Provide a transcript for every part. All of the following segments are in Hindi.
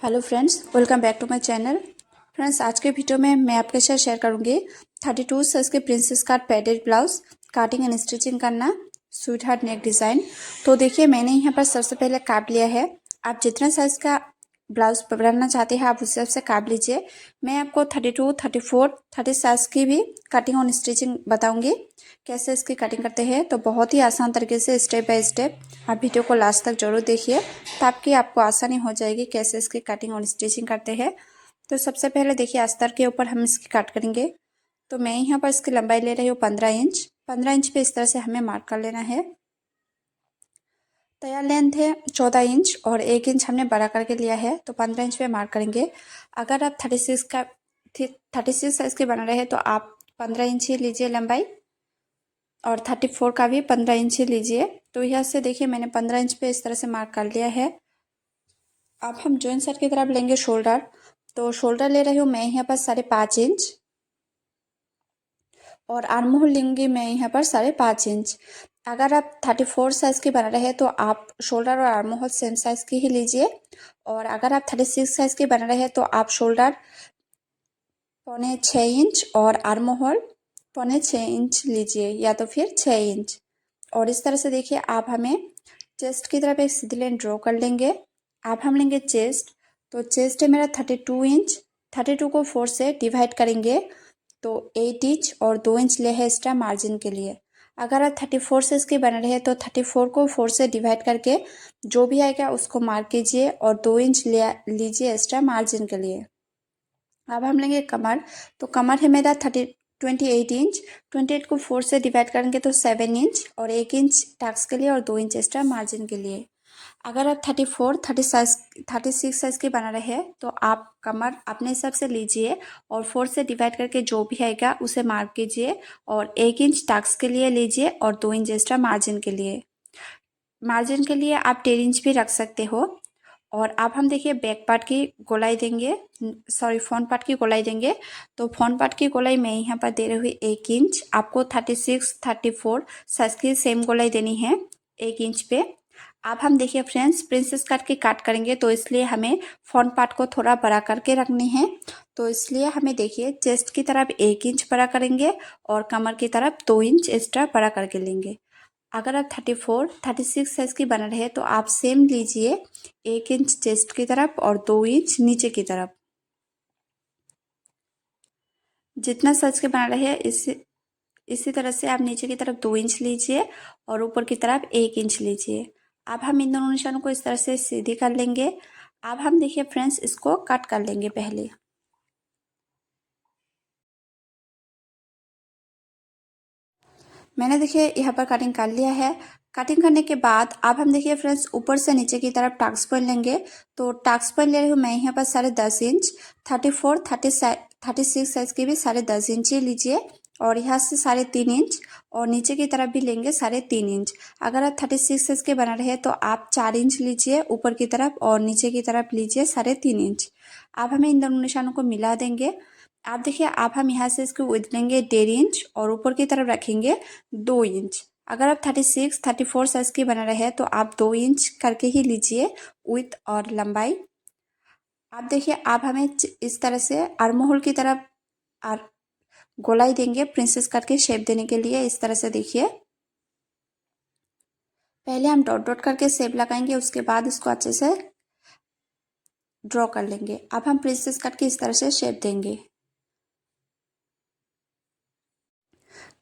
Hello friends, welcome back to my channel. Friends, आज के वीडियो में मैं आपके साथ शेयर करूंगी 32 साइज के princess cut padded blouse cutting and stitching करना, स्वीट हार्ट नेक डिज़ाइन। तो देखिए, मैंने यहाँ पर सबसे पहले काट लिया है। आप जितना साइज का ब्लाउज बनाना चाहते हैं आप उस हिसाब से काट लीजिए। मैं आपको 32, 34, 30 साइज की भी कटिंग और स्टिचिंग बताऊंगी कैसे इसकी कटिंग करते हैं। तो बहुत ही आसान तरीके से स्टेप बाय स्टेप आप वीडियो को लास्ट तक जरूर देखिए, ताकि आपको आसानी हो जाएगी कैसे इसकी कटिंग और स्टिचिंग करते हैं। तो सबसे पहले देखिए, अस्तर के ऊपर हम इसकी कट करेंगे। तो मैं यहाँ पर इसकी लंबाई ले रही हूँ 15 इंच। 15 इंच पे इस तरह से हमें मार्क कर लेना है। तैयार लेंथ है 14 इंच और 1 इंच हमने बड़ा करके लिया है, तो 15 इंच पे मार्क करेंगे। अगर आप 36 साइज के बना रहे हैं तो आप 15 इंच ही लीजिए लंबाई, और 34 का भी 15 इंच ही लीजिए। तो यहाँ से देखिए, मैंने 15 इंच पे इस तरह से मार्क कर लिया है। अब हम जॉइंट साइड की तरफ लेंगे शोल्डर। तो शोल्डर ले रही हूँ मैं यहाँ पर 5.5 इंच, और आर्म होल लूँगी मैं यहाँ पर 5.5 इंच। अगर आप 34 साइज़ की बना रहे हैं तो आप शोल्डर और आर्म होल सेम साइज़ की ही लीजिए, और अगर आप 36 साइज़ की बना रहे हैं तो आप शोल्डर 6.25 इंच और आर्म होल 6.25 इंच लीजिए, या तो फिर 6 इंच। और इस तरह से देखिए, आप हमें चेस्ट की तरफ एक सीधी लाइन ड्रॉ कर लेंगे। अब हम लेंगे चेस्ट। तो चेस्ट है मेरा 32 इंच। 32 को 4 से डिवाइड करेंगे तो 8 इंच, और 2 इंच ले है एक्स्ट्रा मार्जिन के लिए। अगर आप 34 से इसके बना रहे हैं तो 34 को 4 से डिवाइड करके जो भी आएगा उसको मार्क कीजिए, और 2 इंच ले लीजिए एक्स्ट्रा मार्जिन के लिए। अब हम लेंगे कमर। तो कमर है मेरा 28 इंच। 28 को 4 से डिवाइड करेंगे तो 7 इंच, और 1 इंच टक्स के लिए और 2 इंच एक्स्ट्रा मार्जिन के लिए। अगर आप 34, 36 साइज की बना रहे हैं तो आप कमर अपने हिसाब से लीजिए, और 4 से डिवाइड करके जो भी आएगा उसे मार्क कीजिए, और 1 इंच टक्स के लिए लीजिए और 2 इंच एक्स्ट्रा मार्जिन के लिए। मार्जिन के लिए आप 1.5 इंच भी रख सकते हो। और अब हम देखिए बैक पार्ट की गोलाई देंगे, फ्रंट पार्ट की गोलाई देंगे। तो फ्रंट पार्ट की गोलाई मैं यहाँ पर दे रही हूँ 1 इंच। आपको 36, 34 साइज की सेम गोलाई देनी है 1 इंच पे। अब हम देखिए फ्रेंड्स, प्रिंसेस कट की काट करेंगे तो इसलिए हमें फ्रंट पार्ट को थोड़ा बड़ा करके रखनी है। तो इसलिए हमें देखिए, चेस्ट की तरफ 1 इंच बड़ा करेंगे और कमर की तरफ 2 इंच एक्स्ट्रा बड़ा करके लेंगे। अगर आप 34, 36 साइज की बना रहे हैं तो आप सेम लीजिए, 1 इंच चेस्ट की तरफ और 2 इंच नीचे की तरफ। जितना साइज के बना रहे हैं इसी तरह से आप नीचे की तरफ 2 इंच लीजिए और ऊपर की तरफ 1 इंच लीजिए। अब हम इन दोनों निशानों को इस तरह से सीधी कर लेंगे। अब हम देखिए फ्रेंड्स, इसको कट कर लेंगे पहले। मैंने देखिए यहाँ पर कटिंग कर लिया है। कटिंग करने के बाद अब हम देखिए फ्रेंड्स, ऊपर से नीचे की तरफ टक्स पॉइंट लेंगे। तो टक्स पॉइंट ले रही हूँ मैं यहाँ पर 10.5 इंच। 34, 36 साइज की भी 10.5 इंच ही लीजिए, और यहाँ से 3.5 इंच, और नीचे की तरफ भी लेंगे 3.5 इंच। अगर आप 36 साइज के बना रहे हैं तो आप 4 इंच लीजिए ऊपर की तरफ, और नीचे की तरफ लीजिए 3.5 इंच। अब हमें इन दोनों निशानों को मिला देंगे। आप देखिए, आप हम यहाँ से इसको विड्थ लेंगे 1.5 इंच, और ऊपर की तरफ रखेंगे 2 इंच। अगर आप 36, 34 साइज की बना रहे हैं तो आप 2 इंच करके ही लीजिए विड्थ और लंबाई। आप देखिए, आप हमें इस तरह से आर्म होल की तरफ गोलाई देंगे प्रिंसेस कट के शेप देने के लिए। इस तरह से देखिए, पहले हम डॉट डॉट करके शेप लगाएंगे, उसके बाद इसको अच्छे से ड्रॉ कर लेंगे। अब हम प्रिंसेस कट की इस तरह से शेप देंगे।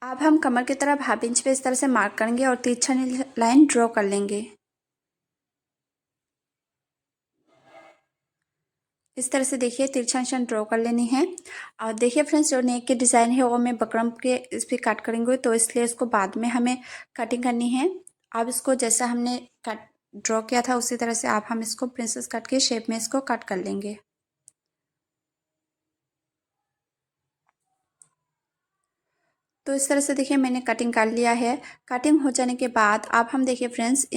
अब हम कमर की तरफ 1/2 इंच पे इस तरह से मार्क करेंगे और तिरछा लाइन ड्रॉ कर लेंगे। इस तरह से देखिए, तिरछा निशान ड्रॉ कर लेनी है। और देखिए फ्रेंड्स, जो नेक के डिज़ाइन है वो मैं बकरम के इस पर कट करेंगे, तो इसलिए इसको बाद में हमें कटिंग करनी है। अब इसको जैसा हमने कट ड्रॉ किया था उसी तरह से आप हम इसको प्रिंसेस कट के शेप में इसको कट कर लेंगे। तो इस तरह से देखिए, मैंने कटिंग कर लिया है। कटिंग हो जाने के बाद अब हम देखिए फ्रेंड्स,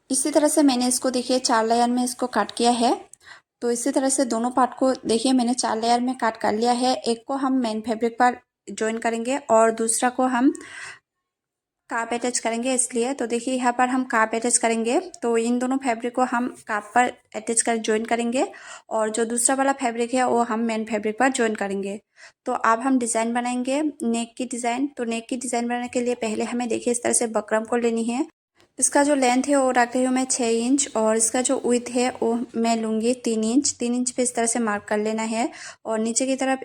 इसी तरह से मैंने इसको देखिए 4 लेयर में इसको कट किया है। तो इसी तरह से दोनों पार्ट को देखिए मैंने 4 लेयर में कट कर लिया है। एक को हम मेन फैब्रिक पर ज्वाइन करेंगे और दूसरा को हम काप अटैच करेंगे इसलिए। तो देखिए यहाँ पर हम काप अटैच करेंगे, तो इन दोनों फैब्रिक को हम काप पर अटैच कर ज्वाइन करेंगे और जो दूसरा वाला फैब्रिक है वो हम मेन फैब्रिक पर ज्वाइन करेंगे। तो अब हम डिज़ाइन बनाएंगे नेक की डिज़ाइन। तो नेक की डिज़ाइन बनाने के लिए पहले हमें देखिए इस तरह से बकरम को लेनी है। इसका जो लेंथ है वो रख रही हूँ मैं 6 इंच और इसका जो विड्थ है वो मैं लूँगी 3 इंच। 3 इंच पे इस तरह से मार्क कर लेना है और नीचे की तरफ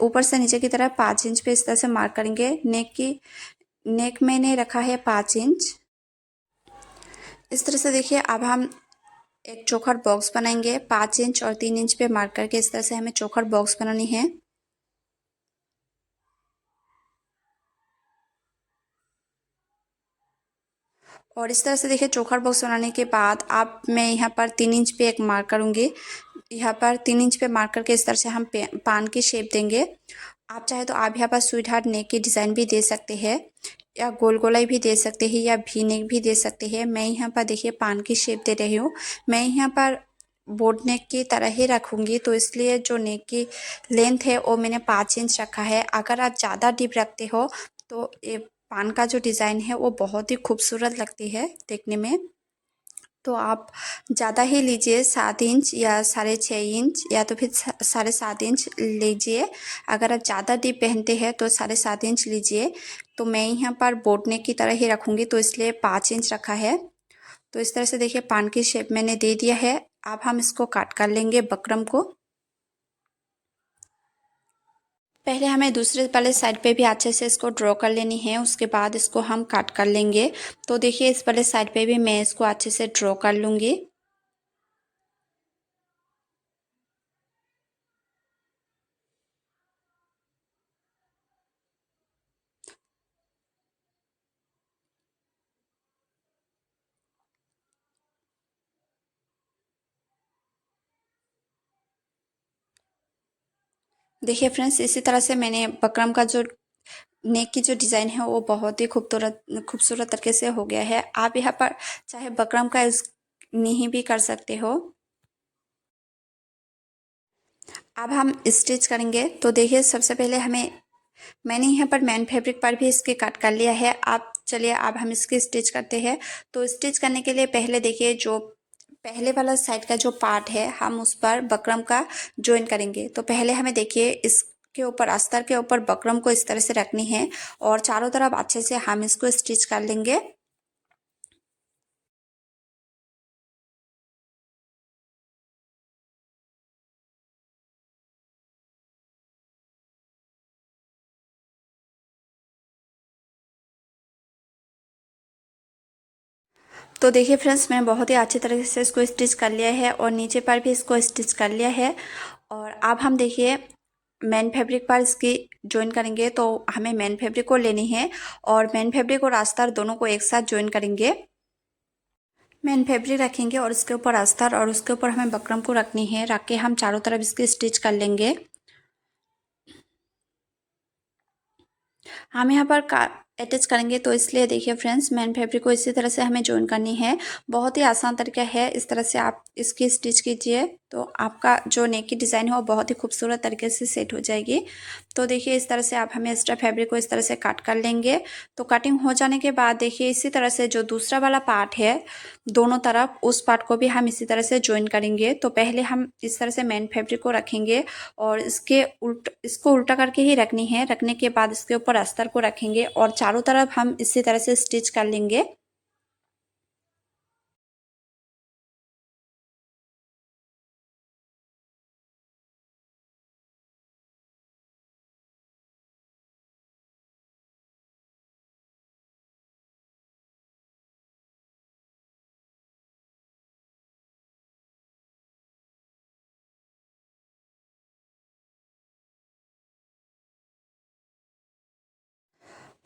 ऊपर से नीचे की तरफ 5 इंच पे इस तरह से मार्क करेंगे। नेक मैंने रखा है 5 इंच। इस तरह से देखिए अब हम एक चौखट बॉक्स बनाएंगे 5 इंच और 3 इंच पे मार्क करके। इस तरह से हमें चौखट बॉक्स बनानी है। और इस तरह से देखिए चौखट बॉक्स बनाने के बाद अब मैं यहाँ पर 3 इंच पे एक मार्क करूँगी। यहाँ पर 3 इंच पे मार्क करके इस तरह से हम पान की शेप देंगे। आप चाहे तो आप यहाँ पर स्वीट हार्ट नेक की डिज़ाइन भी दे सकते हैं या गोल गोलाई भी दे सकते हैं या भी नेक भी दे सकते हैं। मैं यहाँ पर देखिए पान की शेप दे रही हूँ। मैं यहाँ पर बोट नेक की तरह ही रखूँगी, तो इसलिए जो नेक की लेंथ है वो मैंने 5 इंच रखा है। अगर आप ज़्यादा डीप रखते हो तो ये पान का जो डिज़ाइन है वो बहुत ही खूबसूरत लगती है देखने में। तो आप ज़्यादा ही लीजिए 7 इंच या 6.5 इंच या तो फिर 7.5 इंच लीजिए। अगर आप ज़्यादा डीप पहनते हैं तो 7.5 इंच लीजिए। तो मैं यहाँ पर बोट नेक की तरह ही रखूँगी, तो इसलिए 5 इंच रखा है। तो इस तरह से देखिए पान की शेप मैंने दे दिया है। अब हम इसको काट कर लेंगे बकरम को। पहले हमें दूसरे वाले साइड पे भी अच्छे से इसको ड्रॉ कर लेनी है, उसके बाद इसको हम काट कर लेंगे। तो देखिए इस वाले साइड पे भी मैं इसको अच्छे से ड्रॉ कर लूँगी। देखिए फ्रेंड्स इसी तरह से मैंने बकरम का जो नेक की जो डिज़ाइन है वो बहुत ही खूबसूरत खूबसूरत तरीके से हो गया है। आप यहाँ पर चाहे बकरम का यूज़ नहीं भी कर सकते हो। अब हम स्टिच करेंगे। तो देखिए सबसे पहले मैंने यहाँ पर मेन फैब्रिक पर भी इसके कट कर लिया है। आप चलिए अब हम इसकी स्टिच करते हैं। तो स्टिच करने के लिए पहले देखिए जो पहले वाला साइड का जो पार्ट है हम उस पर बकरम का ज्वाइन करेंगे। तो पहले हमें देखिए इसके ऊपर अस्तर के ऊपर बकरम को इस तरह से रखनी है और चारों तरफ अच्छे से हम इसको स्टिच कर लेंगे। तो देखिए फ्रेंड्स मैं बहुत ही अच्छी तरीके से इसको स्टिच कर लिया है और नीचे पर भी इसको स्टिच कर लिया है। और अब हम देखिए मेन फैब्रिक पर इसकी ज्वाइन करेंगे। तो हमें मेन फैब्रिक को लेनी है और मेन फैब्रिक और अस्तर दोनों को एक साथ ज्वाइन करेंगे। मेन फैब्रिक रखेंगे और उसके ऊपर अस्तर और उसके ऊपर हमें बकरम को रखनी है। रख के हम चारों तरफ इसकी स्टिच कर लेंगे। हम यहाँ पर अटैच करेंगे, तो इसलिए देखिए फ्रेंड्स मेन फैब्रिक को इसी तरह से हमें ज्वाइन करनी है। बहुत ही आसान तरीका है, इस तरह से आप इसकी स्टिच कीजिए तो आपका जो नेक की डिज़ाइन है वो बहुत ही खूबसूरत तरीके से सेट हो जाएगी। तो देखिए इस तरह से आप हमें एक्स्ट्रा फैब्रिक को इस तरह से काट कर लेंगे। तो कटिंग हो जाने के बाद देखिए इसी तरह से जो दूसरा वाला पार्ट है दोनों तरफ उस पार्ट को भी हम इसी तरह से ज्वाइन करेंगे। तो पहले हम इस तरह से मेन फैब्रिक को रखेंगे और इसको उल्टा करके ही रखनी है। रखने के बाद इसके ऊपर अस्तर को रखेंगे और चारों तरफ हम इसी तरह से स्टिच कर लेंगे।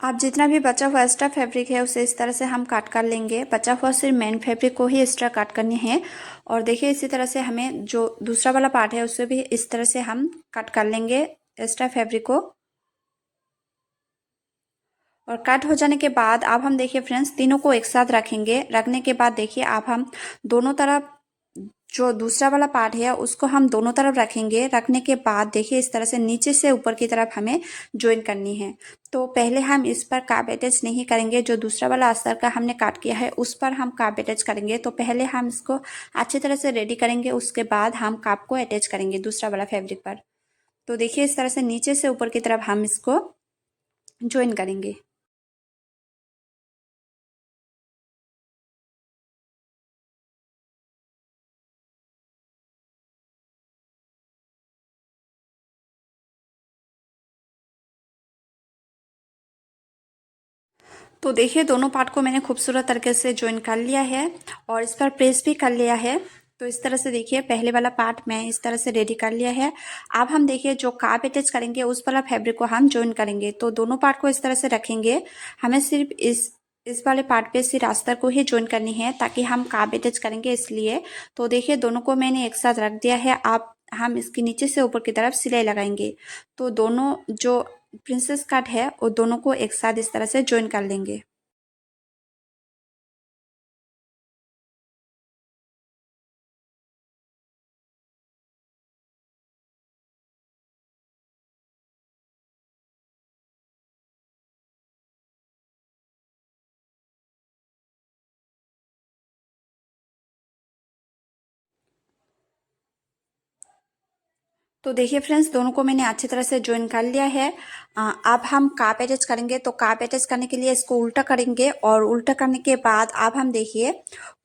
आप जितना भी बचा हुआ एक्स्ट्रा फैब्रिक है उसे इस तरह से हम काट कर लेंगे। बचा हुआ सिर्फ मेन फैब्रिक को ही एक्स्ट्रा काट करनी है। और देखिए इसी तरह से हमें जो दूसरा वाला पार्ट है उसे भी इस तरह से हम कट कर लेंगे एक्स्ट्रा फैब्रिक को। और कट हो जाने के बाद अब हम देखिए फ्रेंड्स तीनों को एक साथ रखेंगे। रखने के बाद देखिए अब हम दोनों तरफ जो दूसरा वाला पार्ट है उसको हम दोनों तरफ रखेंगे। रखने के बाद देखिए इस तरह से नीचे से ऊपर की तरफ हमें ज्वाइन करनी है। तो पहले हम इस पर काप अटैच नहीं करेंगे, जो दूसरा वाला अस्तर का हमने काट किया है उस पर हम काप अटैच करेंगे। तो पहले हम इसको अच्छी तरह से रेडी करेंगे, उसके बाद हम काप को अटैच करेंगे दूसरा वाला फैब्रिक पर। तो देखिए इस तरह से नीचे से ऊपर की तरफ हम इसको ज्वाइन करेंगे। तो देखिए दोनों पार्ट को मैंने खूबसूरत तरीके से ज्वाइन कर लिया है और इस पर प्रेस भी कर लिया है। तो इस तरह से देखिए पहले वाला पार्ट मैं इस तरह से रेडी कर लिया है। अब हम देखिए जो काप अटैच करेंगे उस वाला फैब्रिक को हम ज्वाइन करेंगे। तो दोनों पार्ट को इस तरह से रखेंगे। हमें सिर्फ इस वाले पार्ट पे सिर्फ अस्तर को ही ज्वाइन करनी है, ताकि हम काप अटैच करेंगे इसलिए। तो देखिए दोनों को मैंने एक साथ रख दिया है। अब हम इसके नीचे से ऊपर की तरफ सिलाई लगाएंगे। तो दोनों जो प्रिंसेस कट है वो दोनों को एक साथ इस तरह से ज्वाइन कर लेंगे। तो देखिए फ्रेंड्स दोनों को मैंने अच्छी तरह से ज्वाइन कर लिया है। अब हम काप अटैच करेंगे। तो काप अटैच करने के लिए इसको उल्टा करेंगे और उल्टा करने के बाद अब हम देखिए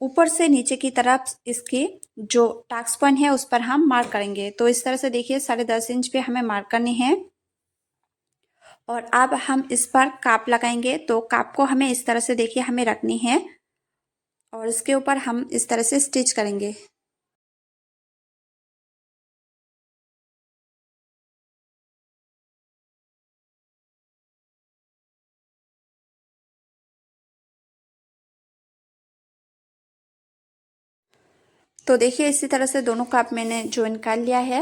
ऊपर से नीचे की तरफ इसकी जो टाक्स पॉइंट है उस पर हम मार्क करेंगे। तो इस तरह से देखिए 10.5 इंच पे हमें मार्क करनी है और अब हम इस पर काप लगाएंगे। तो काप को हमें इस तरह से देखिए हमें रखनी है और इसके ऊपर हम इस तरह से स्टिच करेंगे। तो देखिए इसी तरह से दोनों काप मैंने ज्वाइन कर लिया है।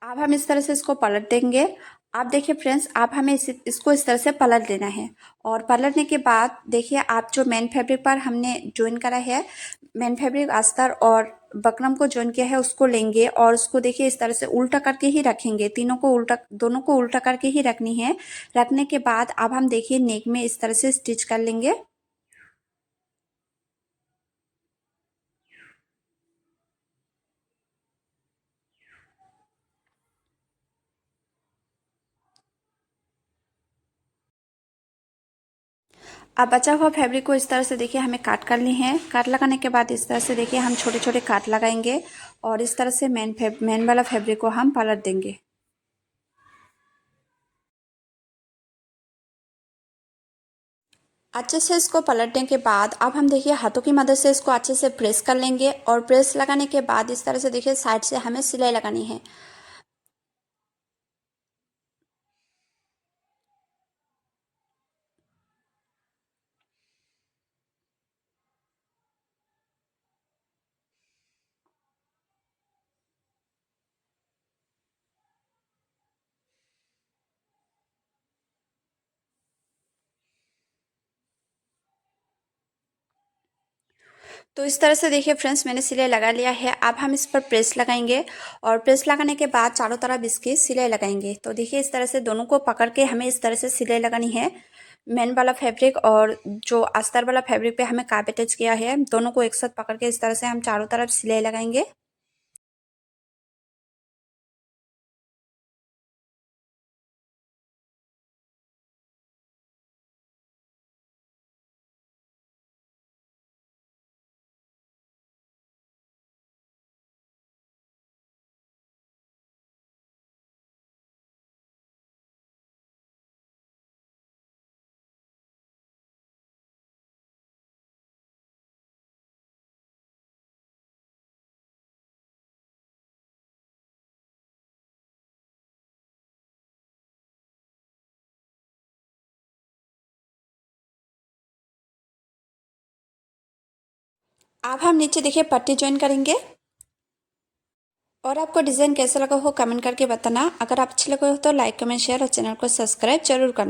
अब हम इस तरह से इसको पलट देंगे। आप देखिए फ्रेंड्स, आप हमें इसको इस तरह से पलट देना है और पलटने के बाद देखिए आप जो मेन फैब्रिक पर हमने ज्वाइन करा है, मेन फैब्रिक अस्तर और बकरम को ज्वाइन किया है उसको लेंगे और उसको देखिए इस तरह से उल्टा करके ही रखेंगे। तीनों को उल्टा, दोनों को उल्टा करके ही रखनी है। रखने के बाद अब हम देखिए नेक में इस तरह से स्टिच कर लेंगे। अब बचा हुआ फैब्रिक को इस तरह से देखिए हमें काट करनी है। काट लगाने के बाद इस तरह से देखिए हम छोटे छोटे काट लगाएंगे और इस तरह से मेन वाला फैब्रिक को हम पलट देंगे। अच्छे से इसको पलटने के बाद अब हम देखिए हाथों की मदद से इसको अच्छे से प्रेस कर लेंगे और प्रेस लगाने के बाद इस तरह से देखिए साइड से हमें सिलाई लगानी है। तो इस तरह से देखिए फ्रेंड्स मैंने सिलाई लगा लिया है। अब हम इस पर प्रेस लगाएंगे और प्रेस लगाने के बाद चारों तरफ इसकी सिलाई लगाएंगे। तो देखिए इस तरह से दोनों को पकड़ के हमें इस तरह से सिलाई लगानी है। मेन वाला फैब्रिक और जो अस्तर वाला फैब्रिक पे हमें काप अटैच किया है, दोनों को एक साथ पकड़ के इस तरह से हम चारों तरफ सिलाई लगाएंगे। अब हम नीचे देखिए पट्टी ज्वाइन करेंगे और आपको डिज़ाइन कैसा लगा हो कमेंट करके बताना। अगर आप अच्छे लगे हो तो लाइक कमेंट शेयर और चैनल को सब्सक्राइब जरूर करना।